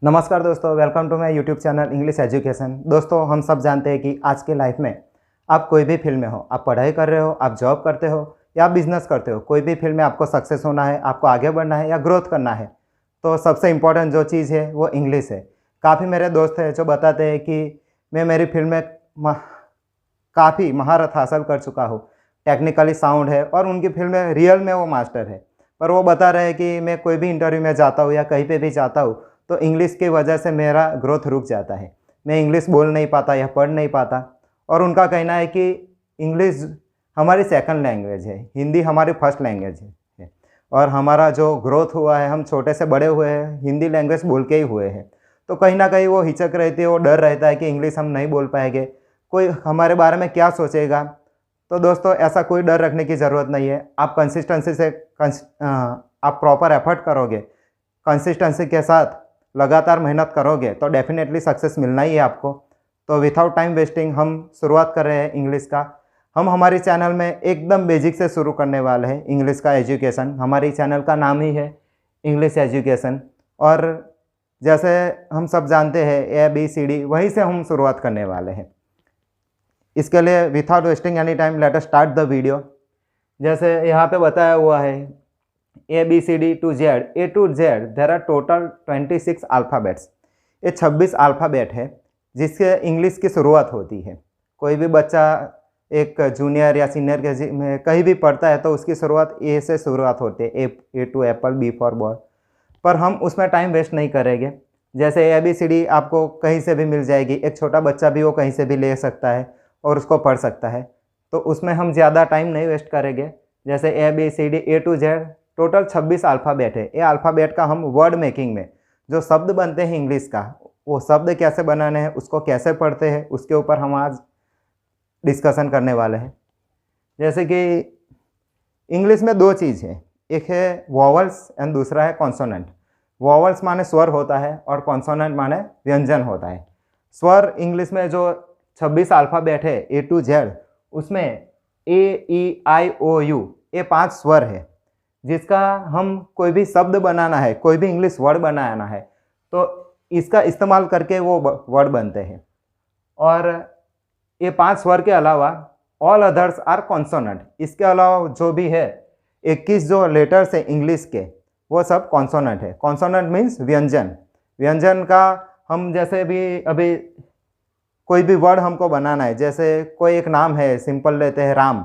नमस्कार दोस्तों, welcome to my YouTube channel English education. दोस्तों, हम सब जानते हैं कि आज के लाइफ में आप कोई भी फील्ड में हो, आप पढ़ाई कर रहे हो, आप जॉब करते हो या बिजनेस करते हो, कोई भी फील्ड में आपको सक्सेस होना है, आपको आगे बढ़ना है या ग्रोथ करना है, तो सबसे इम्पोर्टेंट जो चीज़ है वो इंग्लिश है। काफ़ी मेरे दोस्त हैं जो बताते हैं कि मैं मेरी फील्ड में काफ़ी महारत हासिल कर चुका हूँ, टेक्निकली साउंड है और उनकी फील्ड में रियल में वो मास्टर है। पर वो बता रहे हैं कि मैं कोई भी इंटरव्यू में जाता हूँ या कहीं पे भी जाता हूँ तो इंग्लिश की वजह से मेरा ग्रोथ रुक जाता है। मैं इंग्लिश बोल नहीं पाता या पढ़ नहीं पाता। और उनका कहना है कि इंग्लिश हमारी सेकंड लैंग्वेज है, हिंदी हमारी फर्स्ट लैंग्वेज है और हमारा जो ग्रोथ हुआ है, हम छोटे से बड़े हुए हैं हिंदी लैंग्वेज बोल के ही हुए हैं। तो कहीं ना कहीं वो हिचक रहती है, वो डर रहता है कि इंग्लिश हम नहीं बोल पाएंगे, कोई हमारे बारे में क्या सोचेगा। तो दोस्तों, ऐसा कोई डर रखने की ज़रूरत नहीं है। आप कंसिस्टेंसी से आप प्रॉपर एफर्ट करोगे, कंसिस्टेंसी के साथ लगातार मेहनत करोगे तो डेफिनेटली सक्सेस मिलना ही है आपको। तो विथआउट टाइम वेस्टिंग हम शुरुआत कर रहे हैं इंग्लिश का। हम हमारी चैनल में एकदम बेसिक से शुरू करने वाले हैं इंग्लिश का एजुकेशन। हमारी चैनल का नाम ही है इंग्लिश एजुकेशन। और जैसे हम सब जानते हैं ABCD, वहीं से हम शुरुआत करने वाले हैं। इसके लिए without wasting any time let us start the video. जैसे यहाँ पे बताया हुआ है ABCD to Z, A to Z there are total 26 alphabets. ये 26 अल्फ़ाबेट है जिससे इंग्लिश की शुरुआत होती है। कोई भी बच्चा एक जूनियर या सीनियर के में कहीं भी पढ़ता है तो उसकी शुरुआत A से शुरुआत होती है, A to Apple, B for boy. पर हम उसमें टाइम वेस्ट नहीं करेंगे। जैसे ABCD आपको कहीं से भी मिल जाएगी, एक छोटा बच्चा भी वो कहीं से भी ले सकता है और उसको पढ़ सकता है, तो उसमें हम ज़्यादा टाइम नहीं वेस्ट करेंगे। जैसे ABCD A to Z total 26 alphabet है। ये अल्फ़ाबेट का हम वर्ड मेकिंग में जो शब्द बनते हैं इंग्लिश का, वो शब्द कैसे बनाने हैं, उसको कैसे पढ़ते हैं, उसके ऊपर हम आज डिस्कशन करने वाले हैं। जैसे कि इंग्लिश में दो चीज़ है, एक है वॉवल्स एंड दूसरा है कॉन्सोनेंट। वॉवल्स माने स्वर होता है और कॉन्सोनेंट माने व्यंजन होता है। स्वर इंग्लिश में जो 26 अल्फ़ाबेट है A to Z, उसमें A, E, I, O, U ये 5 स्वर है जिसका हम कोई भी शब्द बनाना है, कोई भी इंग्लिश वर्ड बनाना है तो इसका इस्तेमाल करके वो वर्ड बनते हैं। और ये 5 स्वर के अलावा ऑल अदर्स आर कॉन्सोनेंट। इसके अलावा जो भी है 21 जो लेटर्स है इंग्लिश के, वो सब कॉन्सोनेंट है। कॉन्सोनेंट मीन्स व्यंजन। व्यंजन का हम जैसे भी अभी कोई भी वर्ड हमको बनाना है, जैसे कोई एक नाम है, सिंपल लेते हैं राम,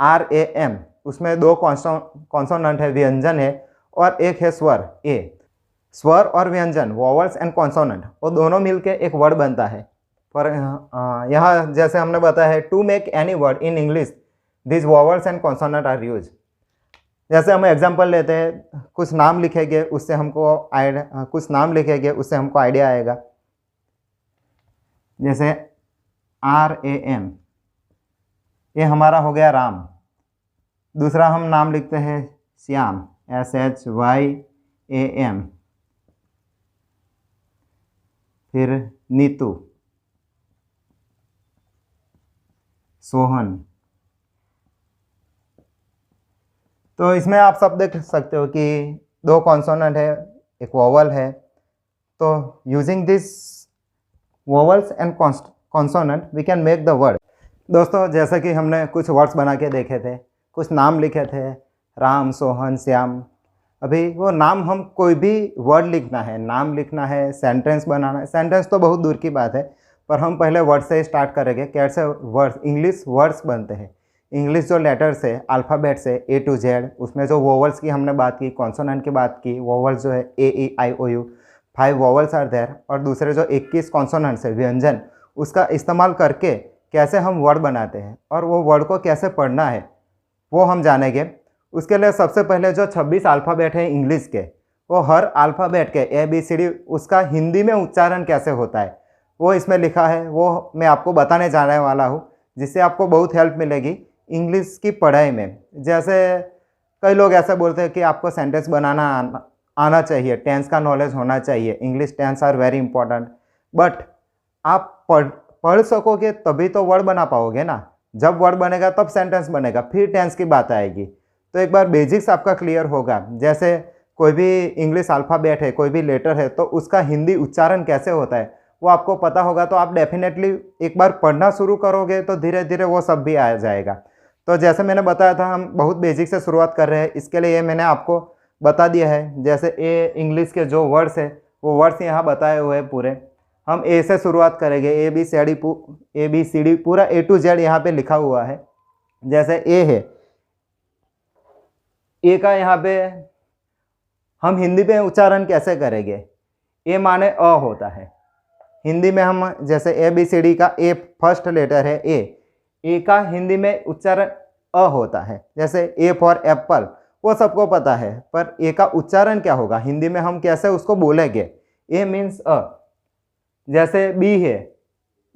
RAM, उसमें 2 कॉन्सोनेंट है, व्यंजन है, और एक है स्वर A। स्वर और व्यंजन, वॉवल्स एंड कॉन्सोनेंट, वो दोनों मिलके एक वर्ड बनता है। पर यहाँ जैसे हमने बताया है, to make any word in English this vowels and consonant are use. जैसे हम एग्जांपल लेते हैं, कुछ नाम लिखेंगे उससे हमको आइडिया आएगा। जैसे RAM, ये हमारा हो गया राम। दूसरा हम नाम लिखते हैं श्याम, SHYAM। फिर नीतू, सोहन। तो इसमें आप सब देख सकते हो कि 2 कॉन्सोनेंट है, एक वोवल है। तो using this vowels and consonant we can make the word. दोस्तों, जैसे कि हमने कुछ वर्ड्स बना के देखे थे, कुछ नाम लिखे थे, राम, सोहन, श्याम। अभी वो नाम, हम कोई भी वर्ड लिखना है, नाम लिखना है, सेंटेंस बनाना है। सेंटेंस तो बहुत दूर की बात है, पर हम पहले वर्ड से ही स्टार्ट करेंगे। कैसे वर्ड्स, इंग्लिश वर्ड्स बनते हैं। इंग्लिश जो लेटर्स है, अल्फ़ाबेट्स है A to Z, उसमें जो वोवल्स की हमने बात की, कॉन्सोनेंट की बात की, वोवल्स जो है A, E, I, O, U, 5 vowels are there, और दूसरे जो 21 कॉन्सोनेंट्स है, व्यंजन, उसका इस्तेमाल करके कैसे हम वर्ड बनाते हैं और वो वर्ड को कैसे पढ़ना है वो हम जानेंगे। उसके लिए सबसे पहले जो 26 अल्फ़ाबेट है इंग्लिश के, वो हर अल्फ़ाबेट के ABCD उसका हिंदी में उच्चारण कैसे होता है वो इसमें लिखा है। वो मैं आपको बताने जाने वाला हूँ, जिससे आपको बहुत हेल्प मिलेगी इंग्लिश की पढ़ाई में। जैसे कई लोग ऐसा बोलते हैं कि आपको सेंटेंस बनाना आना चाहिए, टेंस का नॉलेज होना चाहिए, English tense are very important. But आप पढ़ सकोगे तभी तो वर्ड बना पाओगे ना। जब वर्ड बनेगा तब सेंटेंस बनेगा, फिर टेंस की बात आएगी। तो एक बार बेसिक्स आपका क्लियर होगा। जैसे कोई भी इंग्लिश अल्फ़ाबेट है, कोई भी लेटर है, तो उसका हिंदी उच्चारण कैसे होता है वो आपको पता होगा, तो आप डेफिनेटली एक बार पढ़ना शुरू करोगे तो धीरे धीरे वो सब भी आ जाएगा। तो जैसे मैंने बताया था, हम बहुत बेसिक से शुरुआत कर रहे हैं, इसके लिए मैंने आपको बता दिया है। जैसे ए इंग्लिश के जो वर्ड्स है वो वर्ड्स यहाँ बताए हुए हैं पूरे। हम ए से शुरुआत करेंगे, ABCD पूरा A to Z यहाँ पे लिखा हुआ है। जैसे ए है, ए का यहाँ पे हम हिंदी में उच्चारण कैसे करेंगे? ए माने अ होता है हिंदी में। हम जैसे ABCD का ए फर्स्ट लेटर है ए का हिंदी में उच्चारण अ होता है। जैसे ए फॉर एप्पल, वो सबको पता है, पर ए का उच्चारण क्या होगा हिंदी में, हम कैसे उसको बोलेंगे? ए मीन्स अ। जैसे बी है,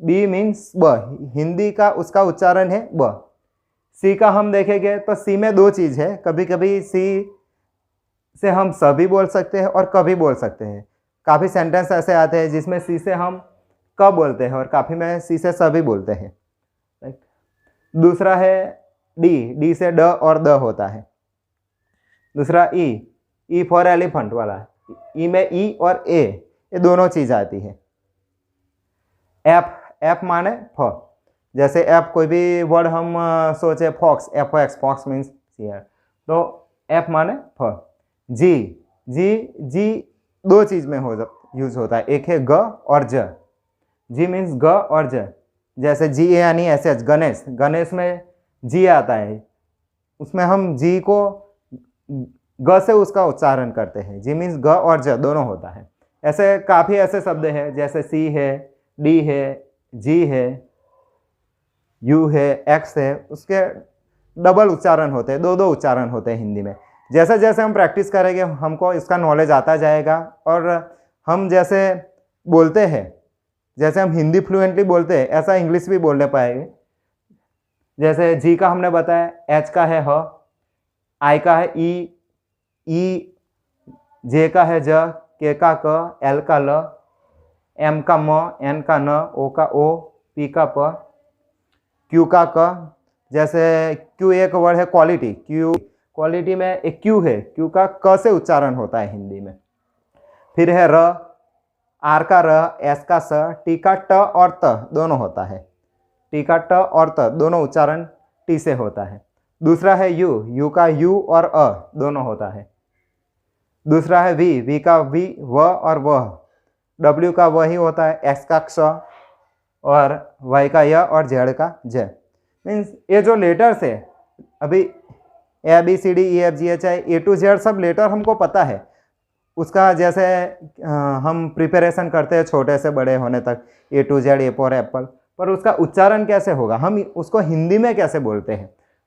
बी मीन्स ब, हिंदी का उसका उच्चारण है ब। सी का हम देखेंगे तो सी में दो चीज़ है, कभी कभी सी से हम सभी बोल सकते हैं और कभी बोल सकते हैं। काफ़ी सेंटेंस ऐसे आते हैं जिसमें सी से हम क बोलते हैं और काफ़ी में सी से सभी बोलते हैं, राइट। दूसरा है डी से ड और द होता है। दूसरा ई फॉर एलिफेंट वाला, ई में ई और ए, ये दोनों चीज़ आती है। एफ माने फ, जैसे एफ कोई भी वर्ड हम सोचे फॉक्स, फॉक्स मीन्स हियर, तो एफ माने फ। जी दो चीज़ में यूज होता है, एक है ग और ज। जी मीन्स ग और ज। जैसे GANESH गणेश में जी आता है, उसमें हम जी को ग से उसका उच्चारण करते हैं। जी मीन्स ग और ज दोनों होता है। ऐसे काफ़ी ऐसे शब्द हैं, जैसे सी है, डी है, जी है, यू है, एक्स है, उसके डबल उच्चारण होते हैं, दो उच्चारण होते हैं हिंदी में। जैसे जैसे हम प्रैक्टिस करेंगे हमको इसका नॉलेज आता जाएगा, और हम जैसे बोलते हैं, जैसे हम हिंदी फ्लुएंटली बोलते हैं, ऐसा इंग्लिश भी बोलने पाएंगे। जैसे जी का हमने बताया, एच का है ह, आई का है ई, जे का है ज, के का क, एल का ल, एम का म, एन का न, ओ का ओ, पी का प, क्यू का क। जैसे क्यू एक वर्ड है क्वालिटी, क्वालिटी में एक क्यू है, क्यू का क से उच्चारण होता है हिंदी में। फिर है र, आर का र, एस का स, टी का ट और त दोनों होता है। टी का ट और त दोनों उच्चारण टी से होता है। दूसरा है यू का यू और अ दोनों होता है। दूसरा है वी का वी व और वह, डब्ल्यू का वही होता है, एक्स का क्ष और वाई का य और जेड का ज। मीन्स ये जो लेटर्स है, अभी ABCDEFGHI A to Z सब लेटर हमको पता है। उसका जैसे हम प्रिपरेशन करते हैं छोटे से बड़े होने तक, A to Z, A for Apple, पर उसका उच्चारण कैसे होगा, हम उसको हिंदी में कैसे बोलते हैं?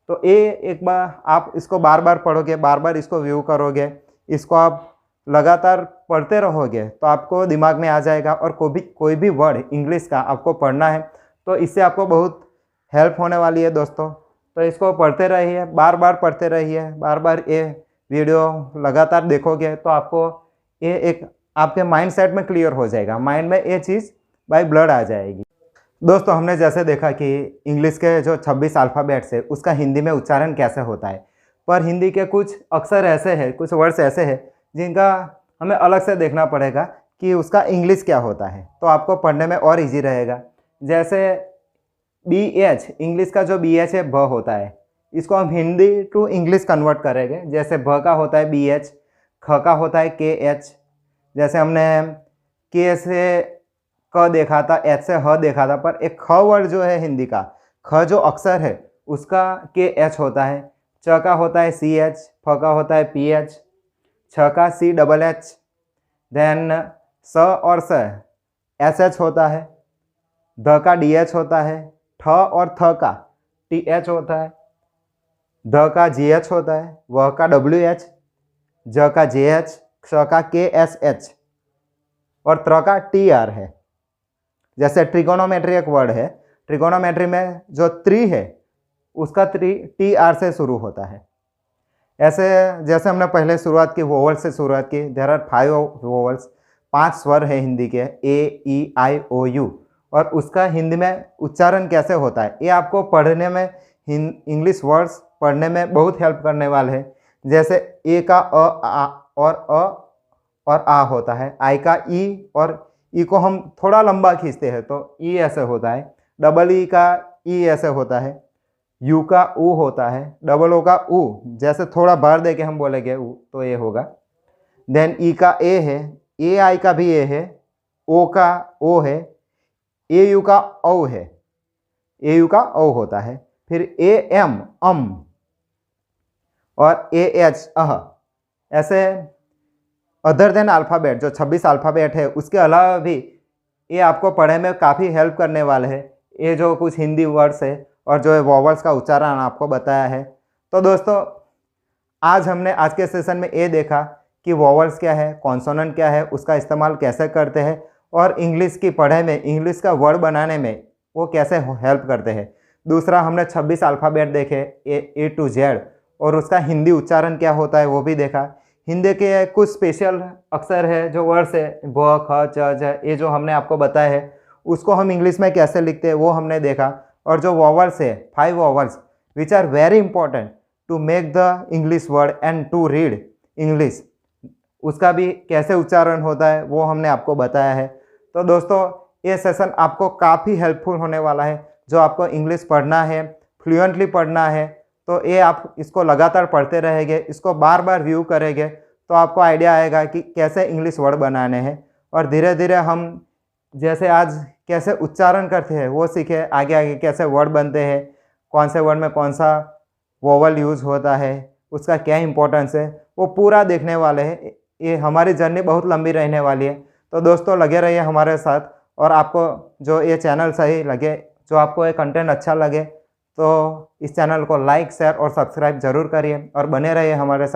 तो एक बार आप इसको बार बार पढ़ोगे, बार बार इसको व्यू करोगे, इसको आप लगातार पढ़ते रहोगे तो आपको दिमाग में आ जाएगा। और कोई भी वर्ड इंग्लिश का आपको पढ़ना है तो इससे आपको बहुत हेल्प होने वाली है दोस्तों। तो इसको पढ़ते रहिए, बार बार पढ़ते रहिए, बार बार ये वीडियो लगातार देखोगे तो आपको ये एक आपके माइंड सेट में क्लियर हो जाएगा, माइंड में ये चीज़ बाय ब्लड आ जाएगी। दोस्तों हमने जैसे देखा कि इंग्लिश के जो 26 अल्फ़ाबेट्स है उसका हिंदी में उच्चारण कैसे होता है, पर हिंदी के कुछ अक्षर ऐसे हैं, कुछ वर्ड्स ऐसे हैं जिनका हमें अलग से देखना पड़ेगा कि उसका इंग्लिश क्या होता है, तो आपको पढ़ने में और इजी रहेगा। जैसे BH, इंग्लिश का जो BH है भ होता है, इसको हम हिंदी टू इंग्लिश कन्वर्ट करेंगे। जैसे भ का होता है BH, ख का होता है KH। जैसे हमने के से क देखा था, एच से ह देखा था, पर एक ख वर्ड जो है हिंदी का, ख जो अक्षर है उसका KH होता है। च का होता है CH, फ का होता है PH, छ का CHH, देन स और स SH होता है, ध का DH होता है, ठ और थ का TH होता है, ध का GH होता है, व का WH, ज का JH, क्ष का KSH और त्र का TR है। जैसे ट्रिगोनोमेट्री एक वर्ड है, ट्रिगोनोमेट्री में जो त्रि है उसका TR से शुरू होता है। ऐसे जैसे हमने पहले शुरुआत की वोवल से शुरुआत की, देयर आर 5 वोवल्स, 5 स्वर है हिंदी के, A E I O U, और उसका हिंदी में उच्चारण कैसे होता है ये आपको पढ़ने में, इंग्लिश वर्ड्स पढ़ने में बहुत हेल्प करने वाले हैं। जैसे ए का और अ और आ होता है। आई का ई, और ई को हम थोड़ा लंबा खींचते हैं तो ई ऐसे होता है। डबल ई का ई ऐसे होता है। यू का ऊ होता है। डबल ओ का ऊ, जैसे थोड़ा बार दे के हम बोलेंगे ऊ तो ये होगा। देन ई का ए है। ए आई का भी ए है। ओ का ओ है। ए यू का औ है। ए यू का औ होता है। फिर ए एम अम, और ए एच अह। ऐसे अदर देन अल्फ़ाबेट, जो 26 अल्फ़ाबेट है उसके अलावा भी ये आपको पढ़ने में काफ़ी हेल्प करने वाले हैं। ये जो कुछ हिंदी वर्ड्स है और जो वॉवल्स का उच्चारण आपको बताया है। तो दोस्तों, आज हमने आज के सेशन में ये देखा कि वॉवल्स क्या है, कॉन्सोनेंट क्या है, उसका इस्तेमाल कैसे करते हैं, और इंग्लिश की पढ़ाई में इंग्लिश का वर्ड बनाने में वो कैसे हेल्प करते हैं। दूसरा, हमने 26 अल्फ़ाबेट देखे ए टू जेड, और उसका हिंदी उच्चारण क्या होता है वो भी देखा। हिंदी के कुछ स्पेशल अक्षर है, जो वर्ड्स है ब ख च ज, ये जो हमने आपको बताया है उसको हम इंग्लिश में कैसे लिखते हैं वो हमने देखा। और जो वॉवल्स है 5 vowels which are very important to make the English word and to read English, उसका भी कैसे उच्चारण होता है वो हमने आपको बताया है। तो दोस्तों, ये सेशन आपको काफ़ी हेल्पफुल होने वाला है। जो आपको इंग्लिश पढ़ना है, फ्लुएंटली पढ़ना है, तो ये आप इसको लगातार पढ़ते रहेंगे, इसको बार बार व्यू करेंगे तो आपको आइडिया आएगा कि कैसे इंग्लिश वर्ड बनाने हैं। और धीरे धीरे हम जैसे आज कैसे उच्चारण करते हैं वो सीखे, आगे आगे कैसे वर्ड बनते हैं, कौन से वर्ड में कौन सा वोवल यूज़ होता है, उसका क्या इंपॉर्टेंस है, वो पूरा देखने वाले हैं। ये हमारी जर्नी बहुत लंबी रहने वाली है। तो दोस्तों, लगे रहिए हमारे साथ, और आपको जो ये चैनल सही लगे, जो आपको ये कंटेंट अच्छा लगे, तो इस चैनल को लाइक, शेयर और सब्सक्राइब ज़रूर करिए और बने रहिए हमारे साथ।